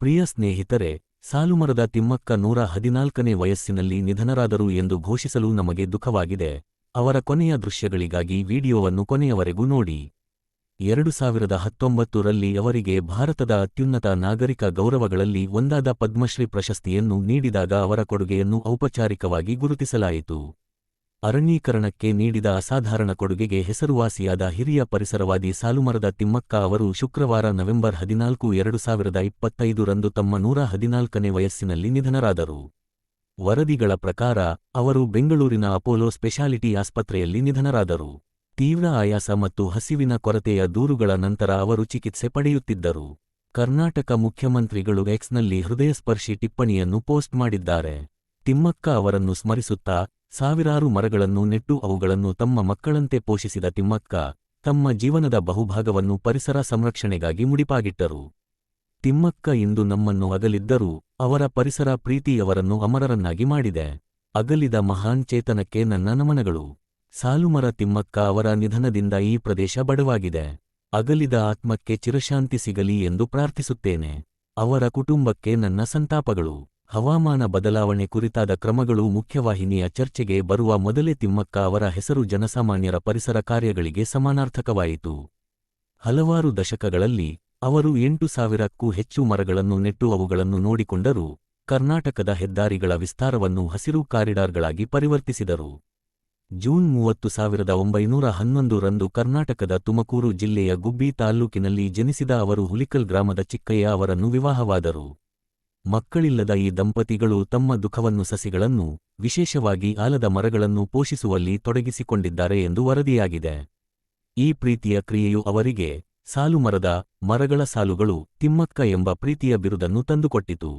ಪ್ರಿಯ ಸ್ನೇಹಿತರೆ, ಸಾಲುಮರದ ತಿಮ್ಮಕ್ಕ 114ನೇ ವಯಸ್ಸಿನಲ್ಲಿ ನಿಧನರಾದರು ಎಂದು ಘೋಷಿಸಲು ನಮಗೆ ದುಃಖವಾಗಿದೆ. ಅವರ ಕೊನೆಯ ದೃಶ್ಯಗಳಿಗಾಗಿ ವಿಡಿಯೋವನ್ನು ಕೊನೆಯವರೆಗೂ ನೋಡಿ. 2019ರಲ್ಲಿ ಅವರಿಗೆ ಭಾರತದ ಅತ್ಯುನ್ನತ ನಾಗರಿಕ ಗೌರವಗಳಲ್ಲಿ ಒಂದಾದ ಪದ್ಮಶ್ರೀ ಪ್ರಶಸ್ತಿಯನ್ನು ನೀಡಿದಾಗ ಅವರ ಕೊಡುಗೆಯನ್ನು ಔಪಚಾರಿಕವಾಗಿ ಗುರುತಿಸಲಾಯಿತು. ಅರಣ್ಯೀಕರಣಕ್ಕೆ ನೀಡಿದ ಅಸಾಧಾರಣ ಕೊಡುಗೆಗೆ ಹೆಸರುವಾಸಿಯಾದ ಹಿರಿಯ ಪರಿಸರವಾದಿ ಸಾಲುಮರದ ತಿಮ್ಮಕ್ಕ ಅವರು ಶುಕ್ರವಾರ ನವೆಂಬರ್ 14, 2025ರಂದು ತಮ್ಮ 114ನೇ ವಯಸ್ಸಿನಲ್ಲಿ ನಿಧನರಾದರು. ವರದಿಗಳ ಪ್ರಕಾರ ಅವರು ಬೆಂಗಳೂರಿನ ಅಪೋಲೋ ಸ್ಪೆಷಾಲಿಟಿ ಆಸ್ಪತ್ರೆಯಲ್ಲಿ ನಿಧನರಾದರು. ತೀವ್ರ ಆಯಾಸ ಮತ್ತು ಹಸಿವಿನ ಕೊರತೆಯ ದೂರುಗಳ ನಂತರ ಅವರು ಚಿಕಿತ್ಸೆ ಪಡೆಯುತ್ತಿದ್ದರು. ಕರ್ನಾಟಕ ಮುಖ್ಯಮಂತ್ರಿಗಳು ಎಕ್ಸ್ನಲ್ಲಿ ಹೃದಯಸ್ಪರ್ಶಿ ಟಿಪ್ಪಣಿಯನ್ನು ಪೋಸ್ಟ್ ಮಾಡಿದ್ದಾರೆ. ತಿಮ್ಮಕ್ಕ ಅವರನ್ನು ಸ್ಮರಿಸುತ್ತಾ, ಸಾವಿರಾರು ಮರಗಳನ್ನು ನೆಟ್ಟು ಅವುಗಳನ್ನು ತಮ್ಮ ಮಕ್ಕಳಂತೆ ಪೋಷಿಸಿದ ತಿಮ್ಮಕ್ಕ, ತಮ್ಮ ಜೀವನದ ಬಹುಭಾಗವನ್ನು ಪರಿಸರ ಸಂರಕ್ಷಣೆಗಾಗಿ ಮುಡಿಪಾಗಿಟ್ಟರು. ತಿಮ್ಮಕ್ಕ ಇಂದು ನಮ್ಮನ್ನು ಅಗಲಿದ್ದರೂ ಅವರ ಪರಿಸರ ಪ್ರೀತಿ ಅವರನ್ನು ಅಮರರನ್ನಾಗಿ ಮಾಡಿದೆ. ಅಗಲಿದ ಮಹಾನ್ ಚೇತನಕ್ಕೆ ನನ್ನ ನಮನಗಳು. ಸಾಲುಮರ ತಿಮ್ಮಕ್ಕ ಅವರ ನಿಧನದಿಂದ ಈ ಪ್ರದೇಶ ಬಡವಾಗಿದೆ. ಅಗಲಿದ ಆತ್ಮಕ್ಕೆ ಚಿರಶಾಂತಿ ಸಿಗಲಿ ಎಂದು ಪ್ರಾರ್ಥಿಸುತ್ತೇನೆ. ಅವರ ಕುಟುಂಬಕ್ಕೆ ನನ್ನ ಸಂತಾಪಗಳು. ಹವಾಮಾನ ಬದಲಾವಣೆ ಕುರಿತಾದ ಕ್ರಮಗಳು ಮುಖ್ಯವಾಹಿನಿಯ ಚರ್ಚೆಗೆ ಬರುವ ಮೊದಲೇ ತಿಮ್ಮಕ್ಕ ಅವರ ಹೆಸರು ಜನಸಾಮಾನ್ಯರ ಪರಿಸರ ಕಾರ್ಯಗಳಿಗೆ ಸಮಾನಾರ್ಥಕವಾಯಿತು. ಹಲವಾರು ದಶಕಗಳಲ್ಲಿ ಅವರು 8,000ಕ್ಕೂ ಹೆಚ್ಚು ಮರಗಳನ್ನು ನೆಟ್ಟು ಅವುಗಳನ್ನು ನೋಡಿಕೊಂಡರು. ಕರ್ನಾಟಕದ ಹೆದ್ದಾರಿಗಳ ವಿಸ್ತಾರವನ್ನು ಹಸಿರು ಕಾರಿಡಾರ್ಗಳಾಗಿ ಪರಿವರ್ತಿಸಿದರು. ಜೂನ್ 30, 1911ರಂದು ಕರ್ನಾಟಕದ ತುಮಕೂರು ಜಿಲ್ಲೆಯ ಗುಬ್ಬಿ ತಾಲ್ಲೂಕಿನಲ್ಲಿ ಜನಿಸಿದ ಅವರು ಹುಲಿಕಲ್ ಗ್ರಾಮದ ಚಿಕ್ಕಯ್ಯ ಅವರನ್ನು ವಿವಾಹವಾದರು. ಮಕ್ಕಳಿಲ್ಲದ ಈ ದಂಪತಿಗಳು ತಮ್ಮ ದುಃಖವನ್ನು ಸಸಿಗಳನ್ನು, ವಿಶೇಷವಾಗಿ ಆಲದ ಮರಗಳನ್ನು ಪೋಷಿಸುವಲ್ಲಿ ತೊಡಗಿಸಿಕೊಂಡಿದ್ದಾರೆ ಎಂದು ವರದಿಯಾಗಿದೆ. ಈ ಪ್ರೀತಿಯ ಕ್ರಿಯೆಯು ಅವರಿಗೆ ಸಾಲುಮರದ, ಮರಗಳ ಸಾಲುಗಳು, ತಿಮ್ಮಕ್ಕ ಎಂಬ ಪ್ರೀತಿಯ ಬಿರುದನ್ನು ತಂದುಕೊಟ್ಟಿತು.